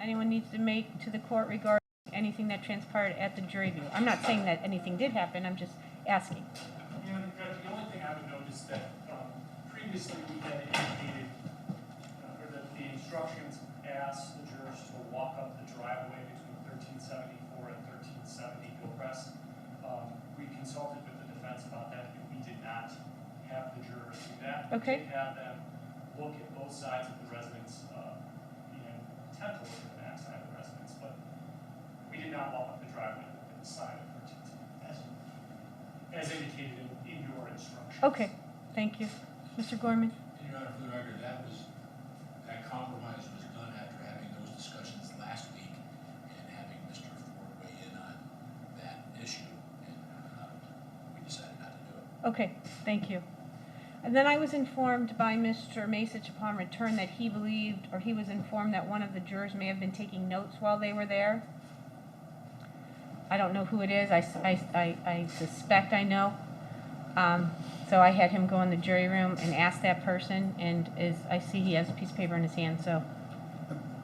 anyone needs to make to the court regarding anything that transpired at the jury view? I'm not saying that anything did happen, I'm just asking. Yeah, the only thing I would note is that previously we had indicated, or that the instructions asked the jurors to walk up the driveway between 1374 and 1370 Gilchrist. We consulted with the defense about that, and we did not have the jurors do that. Okay. We did have them look at both sides of the residence, and attempt to look at the back side of the residence, but we did not walk up the driveway to the side of 1370, as indicated in your instructions. Okay, thank you. Mr. Gorman? Your Honor, for the record, that compromise was done after having those discussions last week and having Mr. Ford weigh in on that issue, and we decided not to do it. Okay, thank you. And then I was informed by Mr. Masich upon return that he believed, or he was informed that one of the jurors may have been taking notes while they were there. I don't know who it is. I suspect I know. So I had him go in the jury room and ask that person, and I see he has a piece of paper in his hand, so.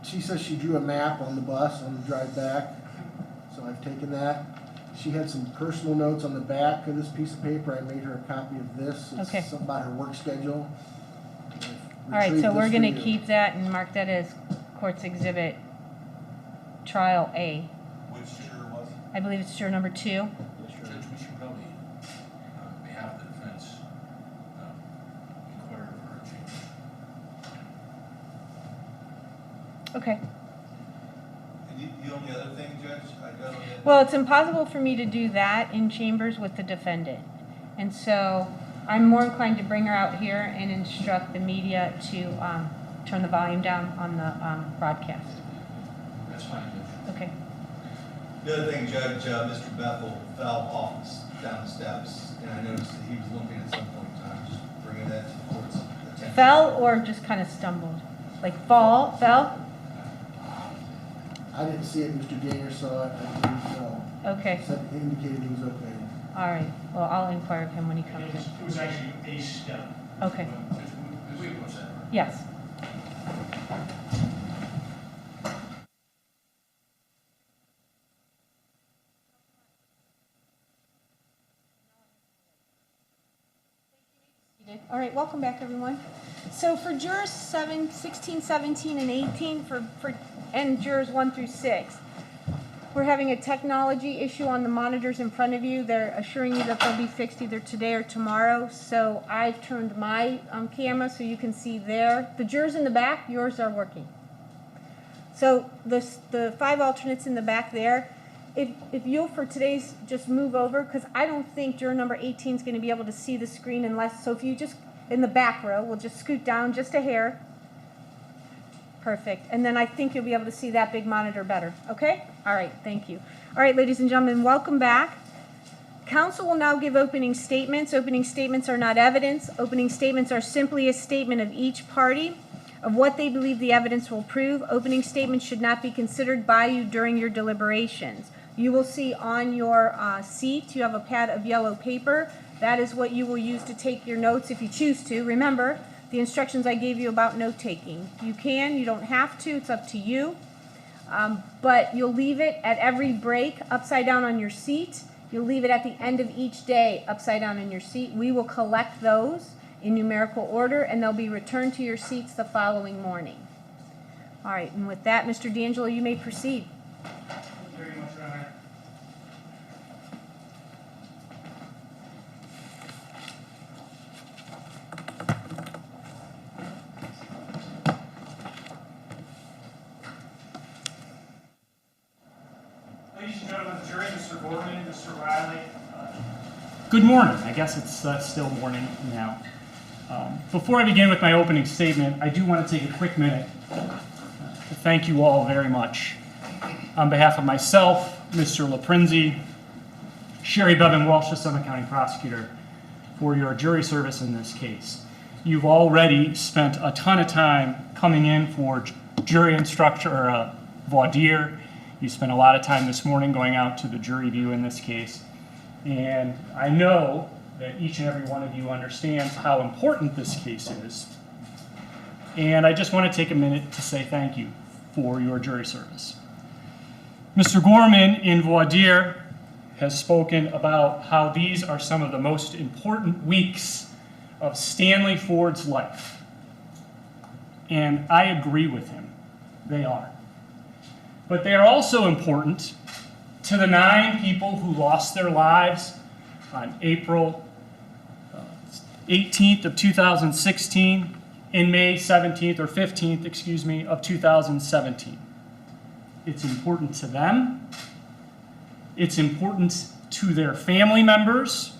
She says she drew a map on the bus on the drive back, so I've taken that. She had some personal notes on the back of this piece of paper. I made her a copy of this. It's Okay. something about her work schedule. All right, so we're going to keep that and mark that as Court's Exhibit Trial A. Which juror was it? I believe it's juror number 2. Judge, we should probably, on behalf of the defense, inquire for a change. Okay. And the only other thing, Judge, I got on that. Well, it's impossible for me to do that in chambers with the defendant. And so I'm more inclined to bring her out here and instruct the media to turn the volume down on the broadcast. That's fine, Judge. Okay. The other thing, Judge, Mr. Bethel fell off down the steps, and I noticed that he was limping at some point in time. Just bringing that to the court's attention. Fell or just kind of stumbled? Like fell? I didn't see it. Mr. Gainer saw it. I believe so. Okay. Said indicated he was okay. All right. Well, I'll inquire of him when he comes in. It was actually a step. Okay. We can push that. Yes. All right, welcome back, everyone. So for jurors 16, 17, and 18, and jurors 1 through 6, we're having a technology issue on the monitors in front of you. They're assuring you that they'll be fixed either today or tomorrow. So I've turned my camera so you can see there. The jurors in the back, yours are working. So the 5 alternates in the back there, if you'll for today's just move over, because I don't think juror number 18 is going to be able to see the screen unless, so if you just, in the back row, we'll just scoot down just a hair. Perfect. And then I think you'll be able to see that big monitor better. Okay? All right. Thank you. All right, ladies and gentlemen, welcome back. Counsel will now give opening statements. Opening statements are not evidence. Opening statements are simply a statement of each party of what they believe the evidence will prove. Opening statements should not be considered by you during your deliberations. You will see on your seat, you have a pad of yellow paper. That is what you will use to take your notes if you choose to. Remember the instructions I gave you about note taking. You can, you don't have to, it's up to you. But you'll leave it at every break upside down on your seat. You'll leave it at the end of each day upside down in your seat. We will collect those in numerical order, and they'll be returned to your seats the following morning. All right, and with that, Mr. DeAngelo, you may proceed. Thank you very much, Your Honor. Ladies and gentlemen of the jury, Mr. Gorman, Mr. Riley. Good morning. I guess it's still morning now. Before I begin with my opening statement, I do want to take a quick minute to thank you all very much. On behalf of myself, Mr. LaPrinzi, Sherry Bevan Walsh, the Summit County Prosecutor, for your jury service in this case. You've already spent a ton of time coming in for jury instruction or voir dire. You spent a lot of time this morning going out to the jury view in this case. And I know that each and every one of you understands how important this case is. And I just want to take a minute to say thank you for your jury service. Mr. Gorman in voir dire has spoken about how these are some of the most important weeks of Stanley Ford's life. And I agree with him. They are. But they are also important to the 9 people who lost their lives on April 18th of 2016 and May 17th or 15th, excuse me, of 2017. It's important to them. It's important to their family members.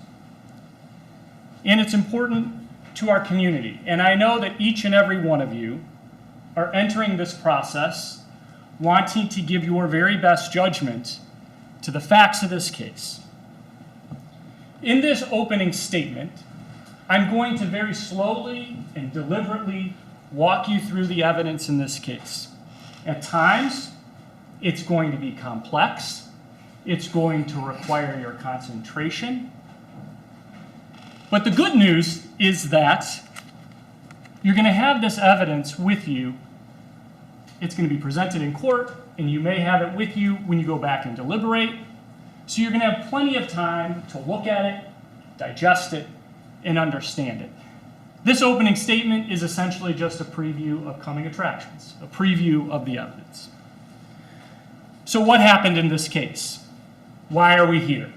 And it's important to our community. And I know that each and every one of you are entering this process wanting to give your very best judgment to the facts of this case. In this opening statement, I'm going to very slowly and deliberately walk you through the evidence in this case. At times, it's going to be complex. It's going to require your concentration. But the good news is that you're going to have this evidence with you. It's going to be presented in court, and you may have it with you when you go back and deliberate. So you're going to have plenty of time to look at it, digest it, and understand it. This opening statement is essentially just a preview of coming attractions, a preview of the evidence. So what happened in this case? Why are we here?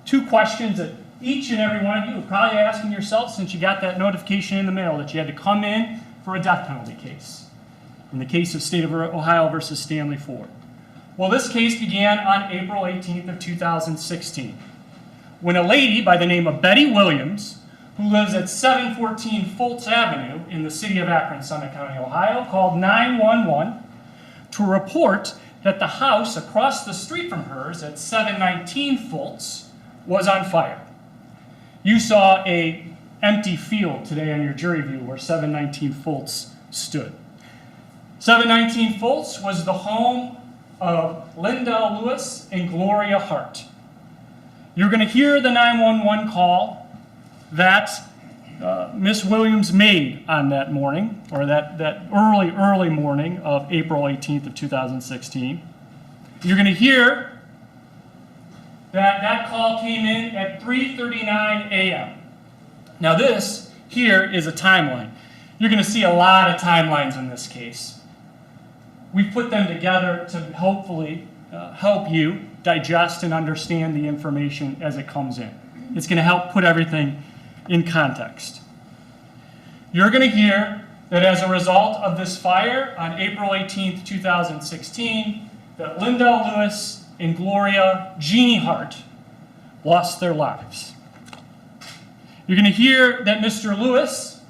2 questions that each and every one of you are probably asking yourself since you got that notification in the mail that you had to come in for a death penalty case. In the case of State of Ohio versus Stanley Ford. Well, this case began on April 18th of 2016 when a lady by the name of Betty Williams, who lives at 714 Fultz Avenue in the city of Akron, Summit County, Ohio, called 911 to report that the house across the street from hers at 719 Fultz was on fire. You saw an empty field today on your jury view where 719 Fultz stood. 719 Fultz was the home of Lindell Lewis and Gloria Hart. You're going to hear the 911 call that Miss Williams made on that morning, or that early morning of April 18th of 2016. You're going to hear that call came in at 3:39 a.m. Now this here is a timeline. You're going to see a lot of timelines in this case. We put them together to hopefully help you digest and understand the information as it comes in. It's going to help put everything in context. You're going to hear that as a result of this fire on April 18th, 2016, that Lindell Lewis and Gloria Jean Hart lost their lives. You're going to hear that Mr. Lewis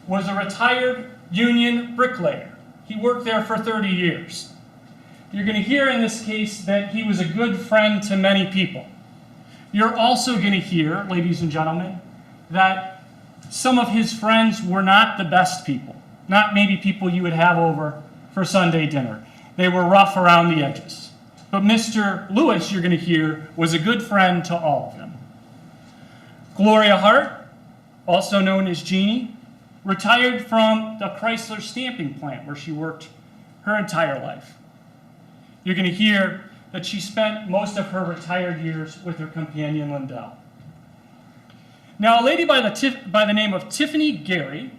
was a retired union bricklayer. He worked there for 30 years. You're going to hear in this case that he was a good friend to many people. You're also going to hear, ladies and gentlemen, that some of his friends were not the best people, not maybe people you would have over for Sunday dinner. They were rough around the edges. But Mr. Lewis, you're going to hear, was a good friend to all of them. Gloria Hart, also known as Jeannie, retired from the Chrysler stamping plant where she worked her entire life. You're going to hear that she spent most of her retired years with her companion Lindell. Now, a lady by the name of Tiffany Gary,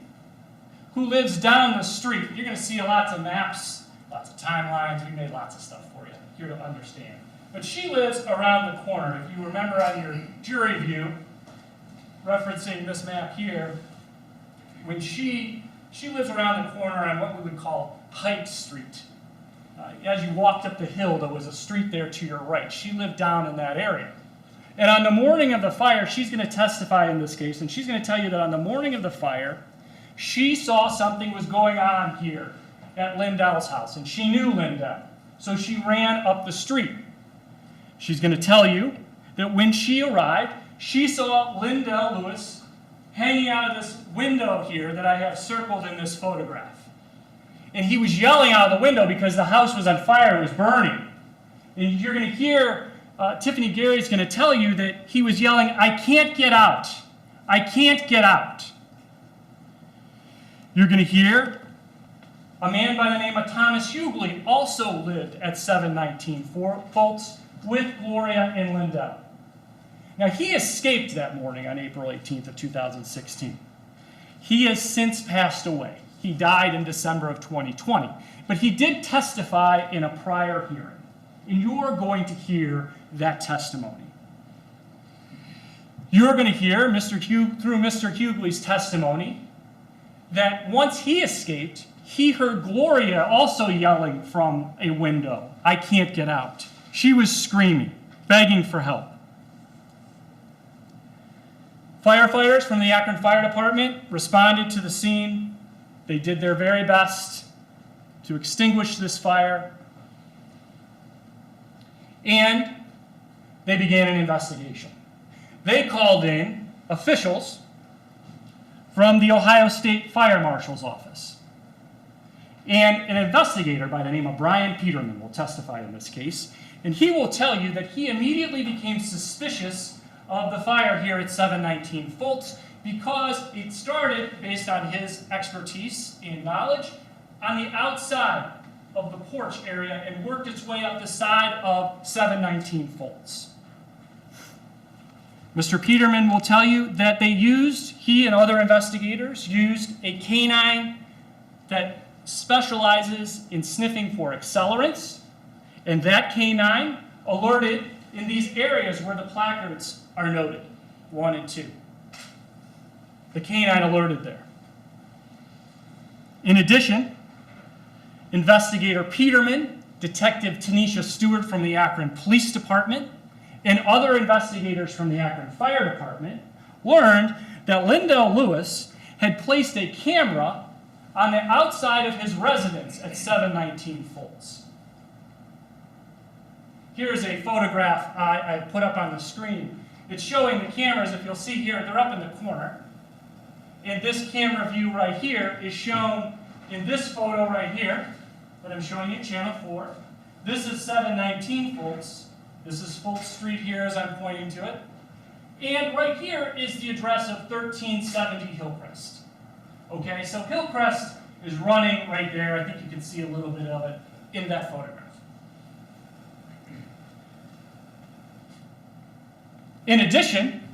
who lives down the street, you're going to see lots of maps, lots of timelines. We made lots of stuff for you here to understand. But she lives around the corner. If you remember on your jury view, referencing this map here, when she lives around the corner on what we would call Heights Street. As you walked up the hill, there was a street there to your right. She lived down in that area. And on the morning of the fire, she's going to testify in this case, and she's going to tell you that on the morning of the fire, she saw something was going on here at Lindell's house, and she knew Lindell. So she ran up the street. She's going to tell you that when she arrived, she saw Lindell Lewis hanging out of this window here that I have circled in this photograph. And he was yelling out of the window because the house was on fire, it was burning. And you're going to hear Tiffany Gary's going to tell you that he was yelling, "I can't get out. I can't get out." You're going to hear a man by the name of Thomas Hughley also lived at 719 Fultz with Gloria and Lindell. Now, he escaped that morning on April 18th of 2016. He has since passed away. He died in December of 2020. But he did testify in a prior hearing. And you're going to hear that testimony. You're going to hear, through Mr. Hughley's testimony, that once he escaped, he heard Gloria also yelling from a window, "I can't get out." She was screaming, begging for help. Firefighters from the Akron Fire Department responded to the scene. They did their very best to extinguish this fire. And they began an investigation. They called in officials from the Ohio State Fire Marshal's office. And an investigator by the name of Brian Peterman will testify in this case. And he will tell you that he immediately became suspicious of the fire here at 719 Fultz because it started, based on his expertise and knowledge, on the outside of the porch area and worked its way up the side of 719 Fultz. Mr. Peterman will tell you that he and other investigators used a canine that specializes in sniffing for accelerants, and that canine alerted in these areas where the placards are noted, 1 and 2. The canine alerted there. In addition, Investigator Peterman, Detective Tanisha Stewart from the Akron Police Department, and other investigators from the Akron Fire Department learned that Lindell Lewis had placed a camera on the outside of his residence at 719 Fultz. Here's a photograph I put up on the screen. It's showing the cameras. If you'll see here, they're up in the corner. And this camera view right here is shown in this photo right here that I'm showing you, Channel 4. This is 719 Fultz. This is Fultz Street here as I'm pointing to it. And right here is the address of 1370 Hillcrest. Okay, so Hillcrest is running right there. I think you can see a little bit of it in that photograph. In addition,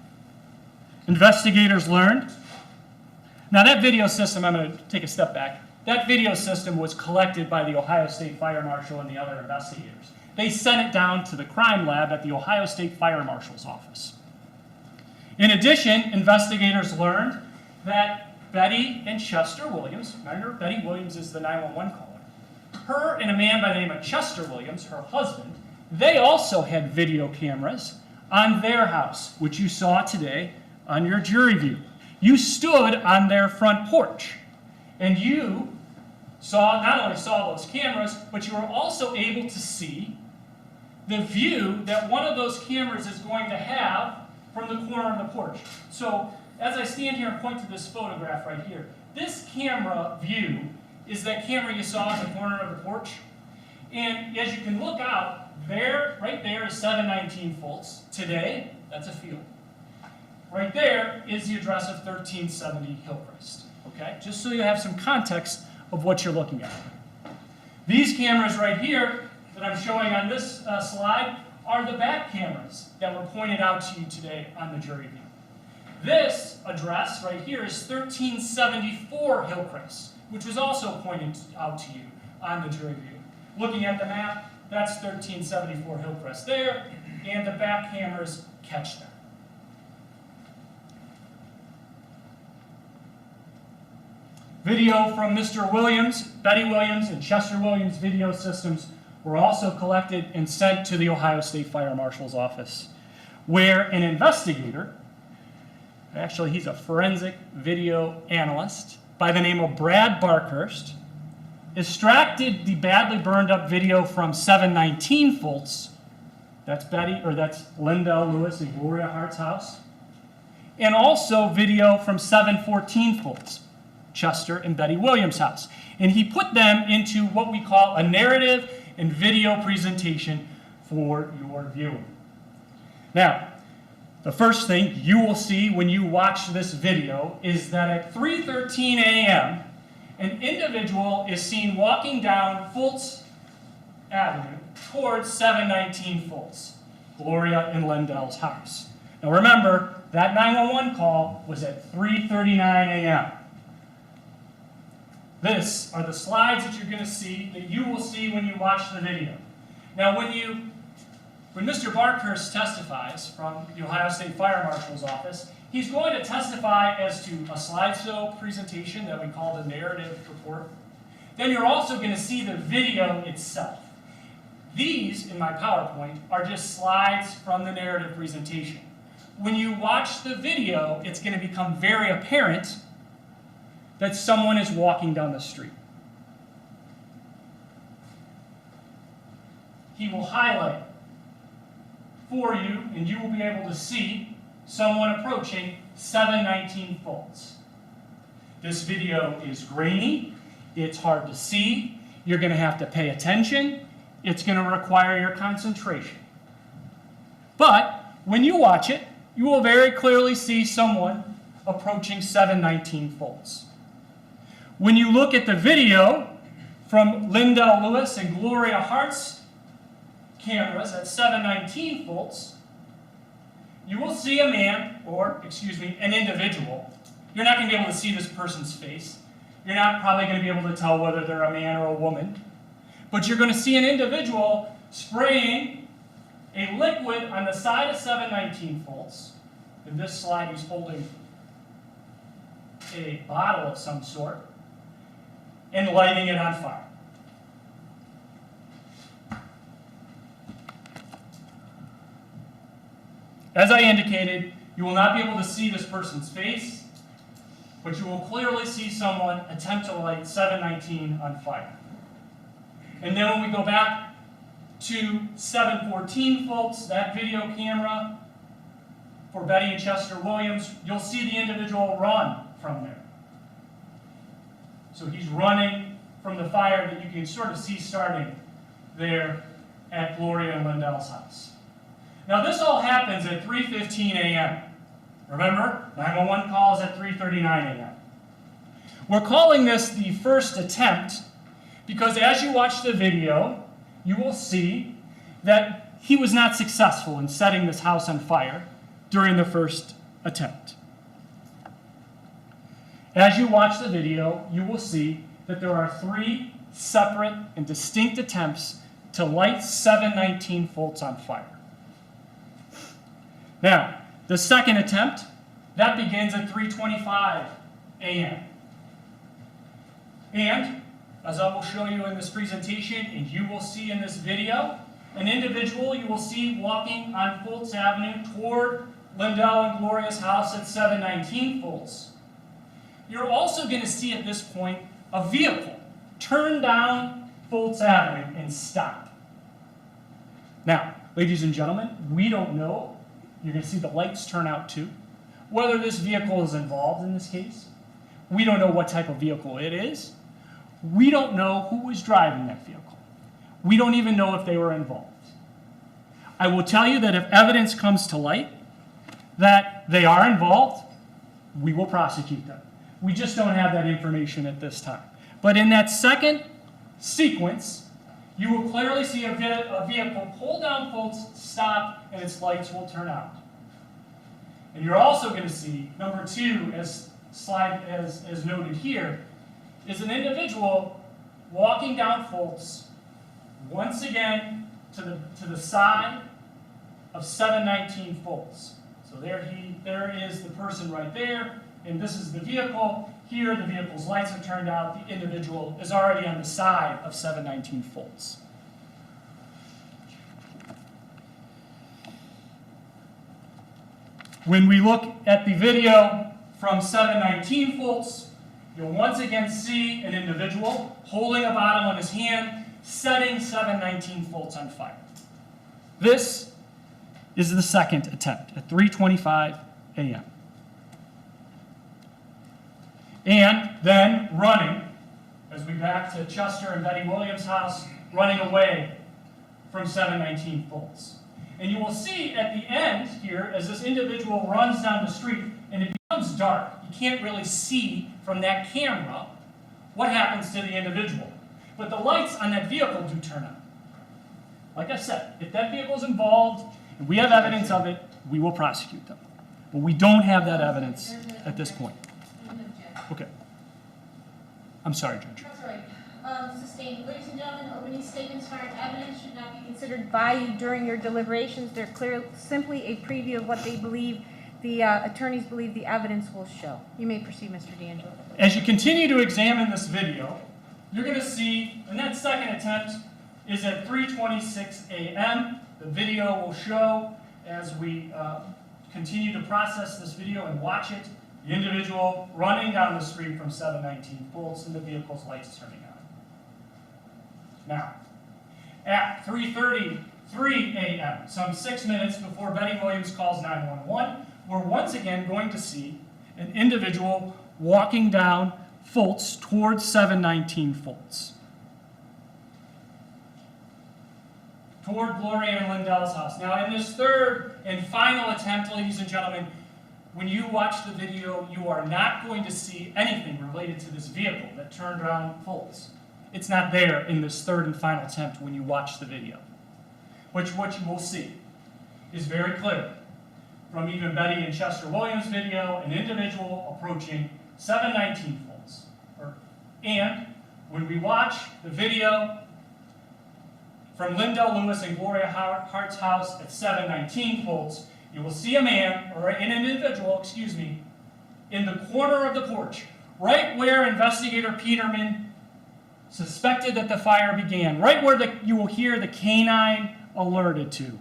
investigators learned, now that video system, I'm going to take a step back, that video system was collected by the Ohio State Fire Marshal and the other investigators. They sent it down to the crime lab at the Ohio State Fire Marshal's office. In addition, investigators learned that Betty and Chester Williams, remember Betty Williams is the 911 caller, her and a man by the name of Chester Williams, her husband, they also had video cameras on their house, which you saw today on your jury view. You stood on their front porch, and you not only saw those cameras, but you were also able to see the view that one of those cameras is going to have from the corner of the porch. So as I stand here and point to this photograph right here, this camera view is that camera you saw in the corner of the porch. And as you can look out, there, right there is 719 Fultz. Today, that's a field. Right there is the address of 1370 Hillcrest. Okay, just so you have some context of what you're looking at. These cameras right here that I'm showing on this slide are the back cameras that were pointed out to you today on the jury view. This address right here is 1374 Hillcrest, which was also pointed out to you on the jury view. Looking at the map, that's 1374 Hillcrest there, and the back cameras catch them. Video from Mr. Williams, Betty Williams, and Chester Williams video systems were also collected and sent to the Ohio State Fire Marshal's office, where an investigator, actually he's a forensic video analyst by the name of Brad Barkhurst, extracted the badly burned up video from 719 Fultz, that's Lindell Lewis and Gloria Hart's house, and also video from 714 Fultz, Chester and Betty Williams' house. And he put them into what we call a narrative and video presentation for your viewing. Now, the first thing you will see when you watch this video is that at 3:13 a.m., an individual is seen walking down Fultz Avenue towards 719 Fultz, Gloria and Lindell's house. Now remember, that 911 call was at 3:39 a.m. This are the slides that you're going to see, that you will see when you watch the video. Now when Mr. Barkhurst testifies from the Ohio State Fire Marshal's office, he's going to testify as to a slideshow presentation that we call the narrative report. Then you're also going to see the video itself. These, in my PowerPoint, are just slides from the narrative presentation. When you watch the video, it's going to become very apparent that someone is walking down the street. He will highlight for you, and you will be able to see someone approaching 719 Fultz. This video is grainy. It's hard to see. You're going to have to pay attention. It's going to require your concentration. But when you watch it, you will very clearly see someone approaching 719 Fultz. When you look at the video from Lindell Lewis and Gloria Hart's cameras at 719 Fultz, you will see a man, an individual. You're not going to be able to see this person's face. You're not probably going to be able to tell whether they're a man or a woman. But you're going to see an individual spraying a liquid on the side of 719 Fultz. In this slide, he's holding a bottle of some sort and lighting it on fire. As I indicated, you will not be able to see this person's face, but you will clearly see someone attempt to light 719 on fire. And then when we go back to 714 Fultz, that video camera for Betty and Chester Williams, you'll see the individual run from there. So he's running from the fire that you can sort of see starting there at Gloria and Lindell's house. Now this all happens at 3:15 a.m. Remember, 911 calls at 3:39 a.m. We're calling this the first attempt because as you watch the video, you will see that he was not successful in setting this house on fire during the first attempt. As you watch the video, you will see that there are 3 separate and distinct attempts to light 719 Fultz on fire. Now, the second attempt, that begins at 3:25 a.m. And, as I will show you in this presentation, and you will see in this video, an individual you will see walking on Fultz Avenue toward Lindell and Gloria's house at 719 Fultz. You're also going to see at this point a vehicle turn down Fultz Avenue and stop. Now, ladies and gentlemen, we don't know, you're going to see the lights turn out too, whether this vehicle is involved in this case. We don't know what type of vehicle it is. We don't know who was driving that vehicle. We don't even know if they were involved. I will tell you that if evidence comes to light that they are involved, we will prosecute them. We just don't have that information at this time. But in that second sequence, you will clearly see a vehicle pull down Fultz, stop, and its lights will turn out. And you're also going to see, number 2, as noted here, is an individual walking down Fultz, once again to the side of 719 Fultz. So there is the person right there, and this is the vehicle. Here, the vehicle's lights have turned out. The individual is already on the side of 719 Fultz. When we look at the video from 719 Fultz, you'll once again see an individual holding a bottle in his hand, setting 719 Fultz on fire. This is the second attempt at 3:25 a.m. And then running, as we back to Chester and Betty Williams' house, running away from 719 Fultz. And you will see at the end here, as this individual runs down the street, and it becomes dark. You can't really see from that camera what happens to the individual. But the lights on that vehicle do turn on. Like I said, if that vehicle is involved and we have evidence of it, we will prosecute them. But we don't have that evidence at this point. Okay. I'm sorry, Judge. That's right. Sustained. Ladies and gentlemen, opening statements aren't evidence, should not be considered by you during your deliberations. They're clear, simply a preview of what they believe, the attorneys believe the evidence will show. You may proceed, Mr. DeAngelo. As you continue to examine this video, you're going to see, and that second attempt is at 3:26 a.m. The video will show, as we continue to process this video and watch it, the individual running down the street from 719 Fultz and the vehicle's lights turning on. Now, at 3:33 a.m., some 6 minutes before Betty Williams calls 911, we're once again going to see an individual walking down Fultz towards 719 Fultz, toward Gloria and Lindell's house. Now, in this third and final attempt, ladies and gentlemen, when you watch the video, you are not going to see anything related to this vehicle that turned around Fultz. It's not there in this third and final attempt when you watch the video. What you will see is very clear from even Betty and Chester Williams' video, an individual approaching 719 Fultz. And when we watch the video from Lindell Lewis and Gloria Hart's house at 719 Fultz, you will see a man, or an individual, in the corner of the porch, right where Investigator Peterman suspected that the fire began, right where you will hear the canine alerted to.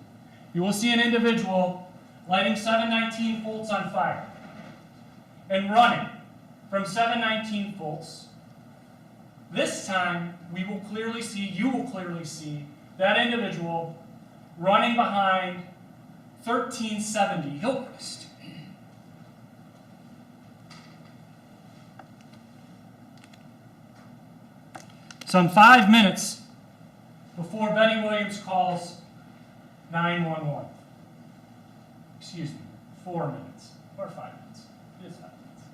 You will see an individual lighting 719 Fultz on fire and running from 719 Fultz. This time, you will clearly see that individual running behind 1370 Hillcrest. Some 5 minutes before Betty Williams calls 911. 4 minutes, or 5 minutes. It is 5 minutes.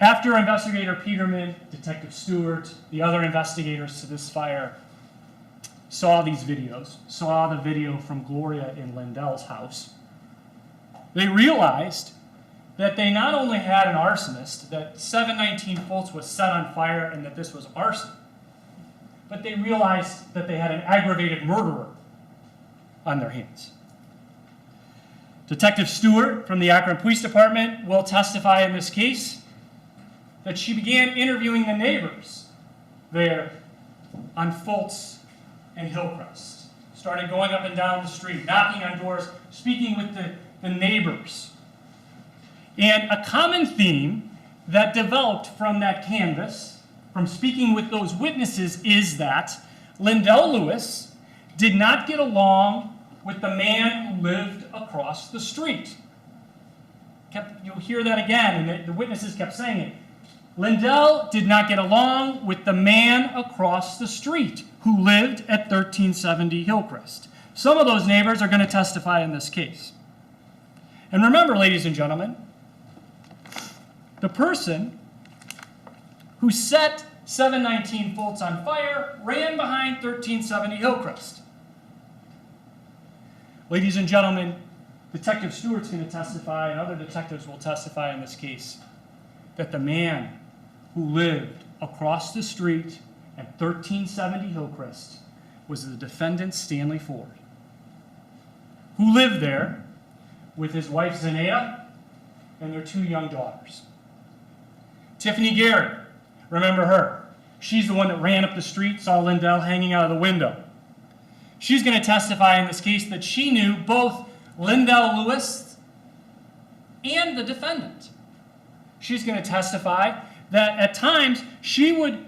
After Investigator Peterman, Detective Stewart, the other investigators to this fire saw these videos, saw the video from Gloria in Lindell's house, they realized that they not only had an arsonist, that 719 Fultz was set on fire and that this was arson, but they realized that they had an aggravated murderer on their hands. Detective Stewart from the Akron Police Department will testify in this case that she began interviewing the neighbors there on Fultz and Hillcrest. Started going up and down the street, knocking on doors, speaking with the neighbors. And a common theme that developed from that canvas, from speaking with those witnesses, is that Lindell Lewis did not get along with the man who lived across the street. You'll hear that again, and the witnesses kept saying it. Lindell did not get along with the man across the street who lived at 1370 Hillcrest. Some of those neighbors are going to testify in this case. And remember, ladies and gentlemen, the person who set 719 Fultz on fire ran behind 1370 Hillcrest. Ladies and gentlemen, Detective Stewart's going to testify, and other detectives will testify in this case, that the man who lived across the street at 1370 Hillcrest was the defendant, Stanley Ford, who lived there with his wife, Zanea, and their 2 young daughters. Tiffany Gary, remember her. She's the one that ran up the street, saw Lindell hanging out of the window. She's going to testify in this case that she knew both Lindell Lewis and the defendant. She's going to testify that at times she would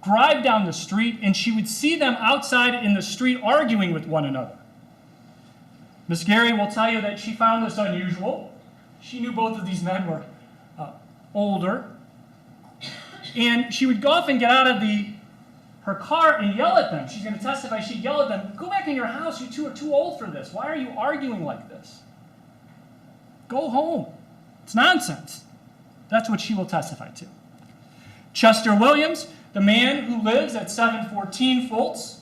drive down the street and she would see them outside in the street arguing with one another. Miss Gary will tell you that she found this unusual. She knew both of these men were older. And she would go off and get out of her car and yell at them. She's going to testify, she'd yell at them, "Go back in your house, you two are too old for this. Why are you arguing like this? Go home. It's nonsense." That's what she will testify to. Chester Williams, the man who lives at 714 Fultz,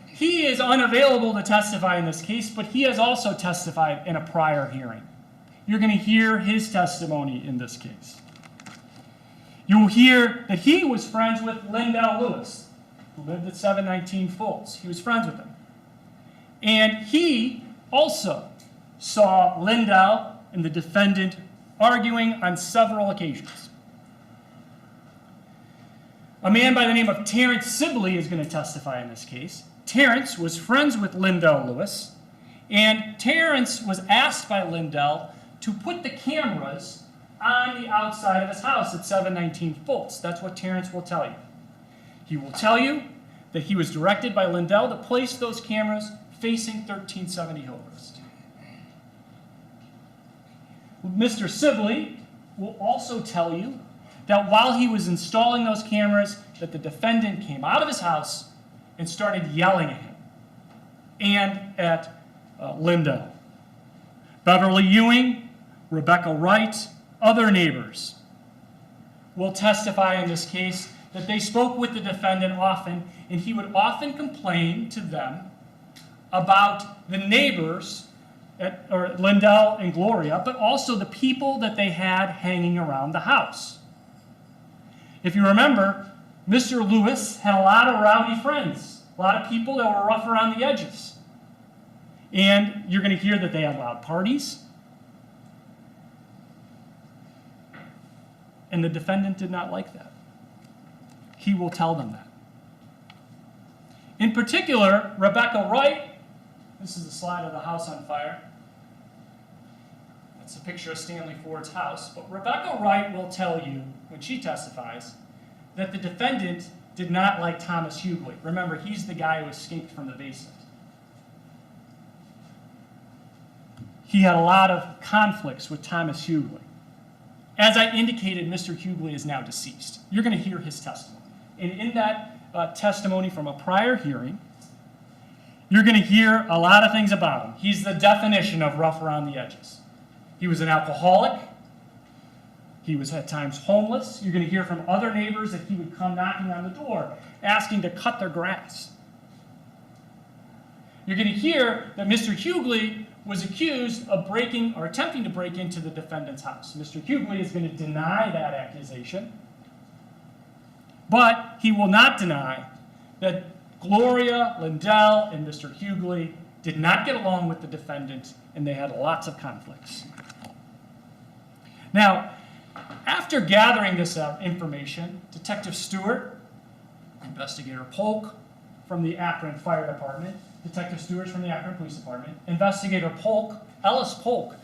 he is unavailable to testify in this case, but he has also testified in a prior hearing. You're going to hear his testimony in this case. You will hear that he was friends with Lindell Lewis, who lived at 719 Fultz. He was friends with him. And he also saw Lindell and the defendant arguing on several occasions. A man by the name of Terrence Sibley is going to testify in this case. Terrence was friends with Lindell Lewis, and Terrence was asked by Lindell to put the cameras on the outside of his house at 719 Fultz. That's what Terrence will tell you. He will tell you that he was directed by Lindell to place those cameras facing 1370 Hillcrest. Mr. Sibley will also tell you that while he was installing those cameras, that the defendant came out of his house and started yelling at him and at Lindell. Beverly Ewing, Rebecca Wright, other neighbors will testify in this case that they spoke with the defendant often, and he would often complain to them about the neighbors, or Lindell and Gloria, but also the people that they had hanging around the house. If you remember, Mr. Lewis had a lot of rowdy friends, a lot of people that were rough around the edges. And you're going to hear that they had loud parties. And the defendant did not like that. He will tell them that. In particular, Rebecca Wright, this is a slide of the house on fire. That's a picture of Stanley Ford's house. But Rebecca Wright will tell you, when she testifies, that the defendant did not like Thomas Hughley. Remember, he's the guy who escaped from the basement. He had a lot of conflicts with Thomas Hughley. As I indicated, Mr. Hughley is now deceased. You're going to hear his testimony. And in that testimony from a prior hearing, you're going to hear a lot of things about him. He's the definition of rough around the edges. He was an alcoholic. He was at times homeless. You're going to hear from other neighbors that he would come knocking on the door, asking to cut their grass. You're going to hear that Mr. Hughley was accused of breaking or attempting to break into the defendant's house. Mr. Hughley is going to deny that accusation, but he will not deny that Gloria, Lindell, and Mr. Hughley did not get along with the defendant, and they had lots of conflicts. Now, after gathering this information, Detective Stewart, Investigator Polk from the Akron Fire Department, Detective Stewart from the Akron Police Department, Investigator Polk, Ellis Polk,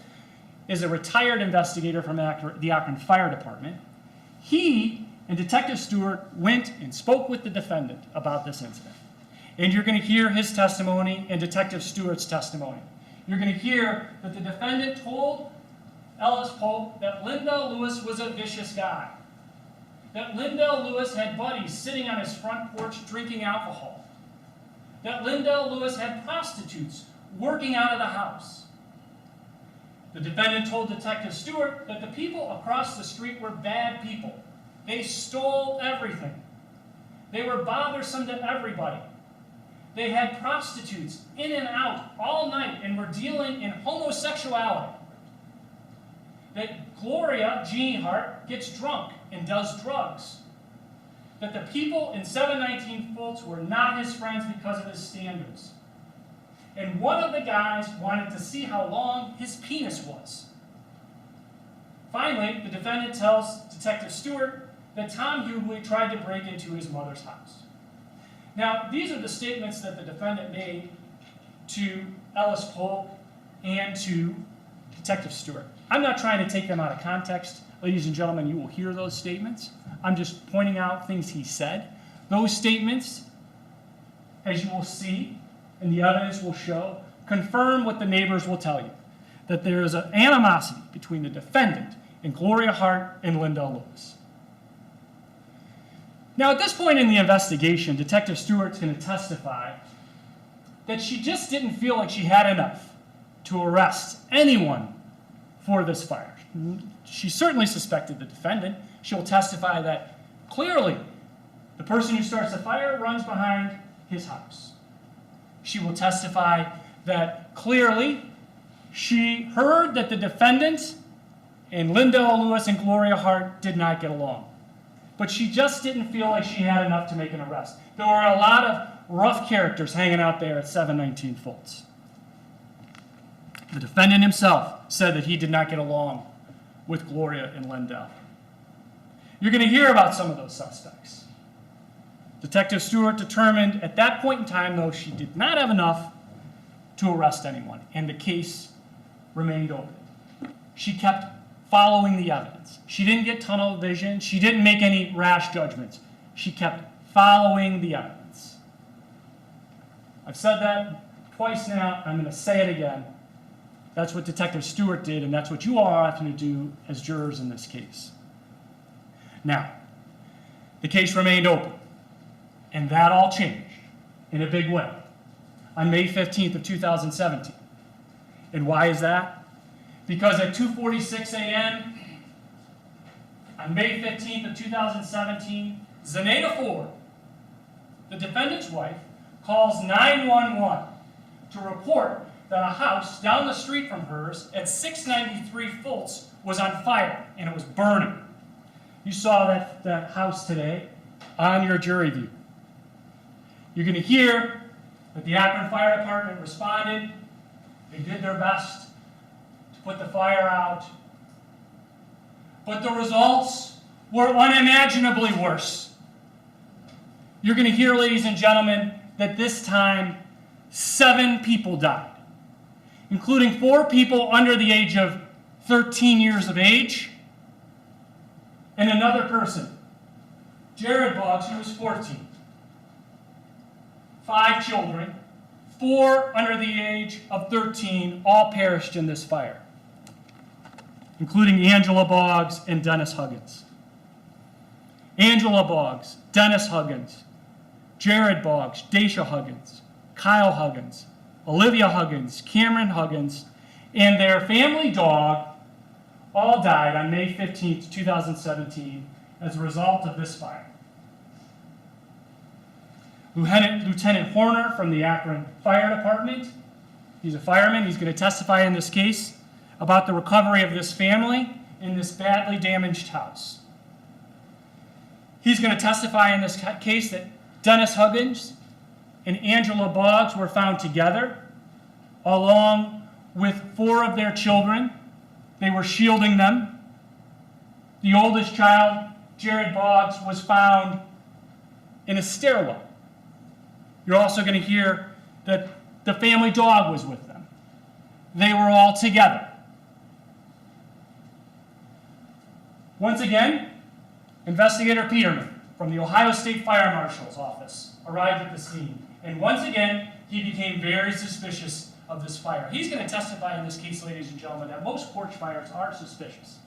is a retired investigator from the Akron Fire Department. He and Detective Stewart went and spoke with the defendant about this incident. And you're going to hear his testimony and Detective Stewart's testimony. You're going to hear that the defendant told Ellis Polk that Lindell Lewis was a vicious guy. That Lindell Lewis had buddies sitting on his front porch drinking alcohol. That Lindell Lewis had prostitutes working out of the house. The defendant told Detective Stewart that the people across the street were bad people. They stole everything. They were bothersome to everybody. They had prostitutes in and out all night and were dealing in homosexuality. That Gloria Jean Hart gets drunk and does drugs. That the people in 719 Fultz were not his friends because of his standards. And one of the guys wanted to see how long his penis was. Finally, the defendant tells Detective Stewart that Tom Hughley tried to break into his mother's house. Now, these are the statements that the defendant made to Ellis Polk and to Detective Stewart. I'm not trying to take them out of context. Ladies and gentlemen, you will hear those statements. I'm just pointing out things he said. Those statements, as you will see, and the evidence will show, confirm what the neighbors will tell you, that there is an animosity between the defendant and Gloria Hart and Lindell Lewis. Now, at this point in the investigation, Detective Stewart's going to testify that she just didn't feel like she had enough to arrest anyone for this fire. she certainly suspected the defendant. She'll testify that clearly the person who starts the fire runs behind his house. She will testify that clearly she heard that the defendant and Lindell Lewis and Gloria Hart did not get along. But she just didn't feel like she had enough to make an arrest. There were a lot of rough characters hanging out there at 719 Fultz. The defendant himself said that he did not get along with Gloria and Lindell. You're going to hear about some of those suspects. Detective Stewart determined at that point in time, though, she did not have enough to arrest anyone, and the case remained open. She kept following the evidence. She didn't get tunnel vision. She didn't make any rash judgments. She kept following the evidence. I've said that twice now. I'm going to say it again. That's what Detective Stewart did, and that's what you all are having to do as jurors in this case. Now, the case remained open, and that all changed in a big way on May 15th of 2017. And why is that? Because at 2:46 a.m. on May 15th of 2017, Zenaida Ford, the defendant's wife, calls 911 to report that a house down the street from hers at 693 Fultz was on fire and it was burning. You saw that house today on your jury view. You're going to hear that the Akron Fire Department responded. They did their best to put the fire out. But the results were unimaginably worse. You're going to hear, ladies and gentlemen, that this time 7 people died, including 4 people under the age of 13 years of age, and another person, Jared Boggs, who was 14. 5 children, 4 under the age of 13, all perished in this fire, including Angela Boggs and Dennis Huggins. Angela Boggs, Dennis Huggins, Jared Boggs, Daisia Huggins, Kyle Huggins, Alivia Huggins, Cameron Huggins, and their family dog all died on May 15th, 2017 as a result of this fire. Lieutenant Horner from the Akron Fire Department, he's a fireman, he's going to testify in this case about the recovery of this family in this badly damaged house. He's going to testify in this case that Dennis Huggins and Angela Boggs were found together, along with 4 of their children. They were shielding them. The oldest child, Jared Boggs, was found in a stairwell. You're also going to hear that the family dog was with them. They were all together. Once again, Investigator Peterman from the Ohio State Fire Marshal's office arrived at the scene. And once again, he became very suspicious of this fire. He's going to testify in this case, ladies and gentlemen, that most porch fires are suspicious.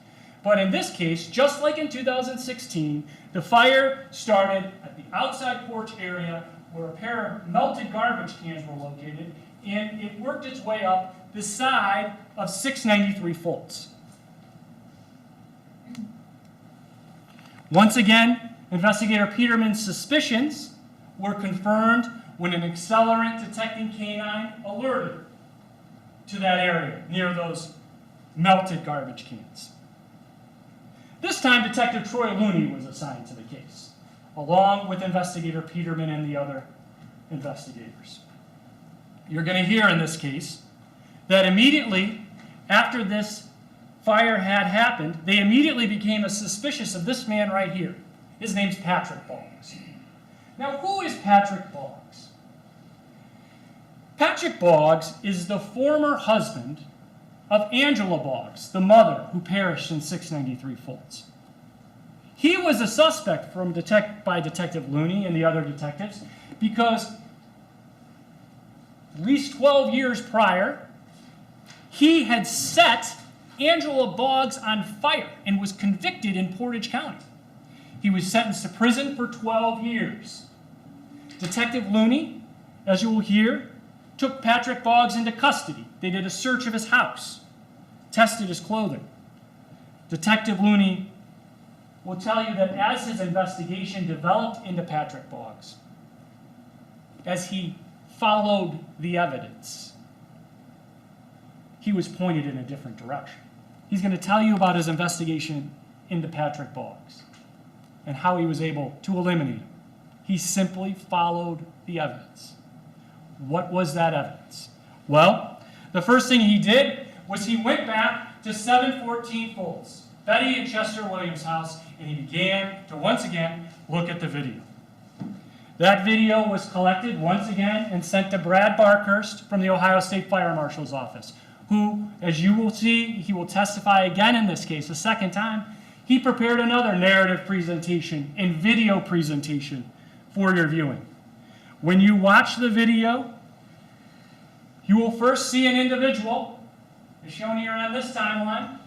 But in this case, just like in 2016, the fire started at the outside porch area where a pair of melted garbage cans were located, and it worked its way up the side of 693 Fultz. Once again, Investigator Peterman's suspicions were confirmed when an accelerant detecting canine alerted to that area near those melted garbage cans. This time, Detective Troy Looney was assigned to the case, along with Investigator Peterman and the other investigators. You're going to hear in this case that immediately after this fire had happened, they immediately became suspicious of this man right here. His name's Patrick Boggs. Now, who is Patrick Boggs? Patrick Boggs is the former husband of Angela Boggs, the mother who perished in 693 Fultz. He was a suspect by Detective Looney and the other detectives because at least 12 years prior, he had set Angela Boggs on fire and was convicted in Portage County. He was sentenced to prison for 12 years. Detective Looney, as you will hear, took Patrick Boggs into custody. They did a search of his house, tested his clothing. Detective Looney will tell you that as his investigation developed into Patrick Boggs, as he followed the evidence, he was pointed in a different direction. He's going to tell you about his investigation into Patrick Boggs and how he was able to eliminate him. He simply followed the evidence. What was that evidence? Well, the first thing he did was he went back to 714 Fultz, Betty and Chester Williams' house, and he began to once again look at the video. That video was collected once again and sent to Brad Barkhurst from the Ohio State Fire Marshal's office, who, as you will see, he will testify again in this case a second time. He prepared another narrative presentation and video presentation for your viewing. When you watch the video, you will first see an individual, as shown here on this timeline,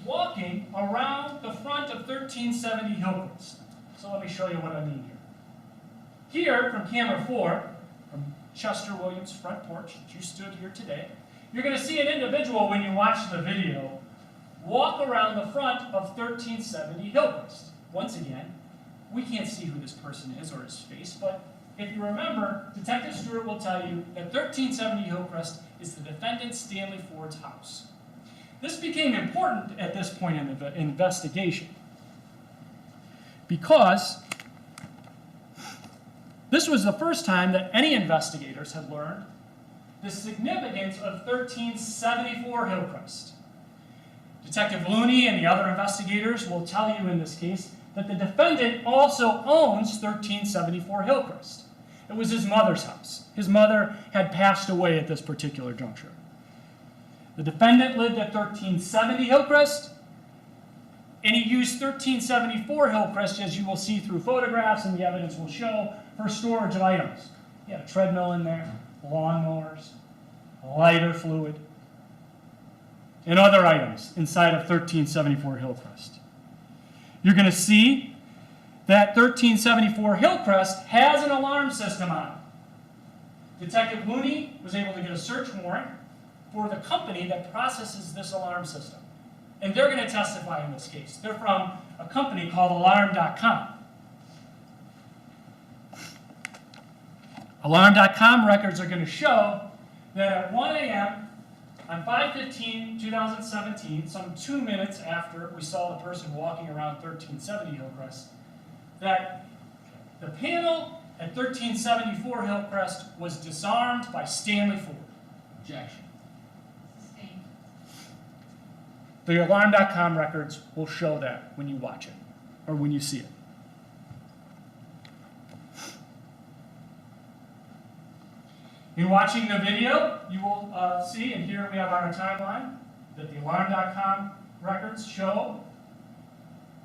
walking around the front of 1370 Hillcrest. So let me show you what I mean here. Here, from camera 4, from Chester Williams' front porch that you stood here today, you're going to see an individual, when you watch the video, walk around the front of 1370 Hillcrest. Once again, we can't see who this person is or his face, but if you remember, Detective Stewart will tell you that 1370 Hillcrest is the defendant Stanley Ford's house. This became important at this point in the investigation because this was the first time that any investigators had learned the significance of 1374 Hillcrest. Detective Looney and the other investigators will tell you in this case that the defendant also owns 1374 Hillcrest. It was his mother's house. His mother had passed away at this particular juncture. The defendant lived at 1370 Hillcrest, and he used 1374 Hillcrest, as you will see through photographs and the evidence will show, for storage of items. He had a treadmill in there, lawnmowers, lighter fluid, and other items inside of 1374 Hillcrest. You're going to see that 1374 Hillcrest has an alarm system on it. Detective Looney was able to get a search warrant for the company that processes this alarm system. And they're going to testify in this case. They're from a company called Alarm.com. Alarm.com records are going to show that at 1 a.m. on 5/15/2017, some 2 minutes after we saw the person walking around 1370 Hillcrest, that the panel at 1374 Hillcrest was disarmed by Stanley Ford. Objection. Sustained. The Alarm.com records will show that when you watch it, or when you see it. In watching the video, you will see, and here we have on our timeline, that the Alarm.com records show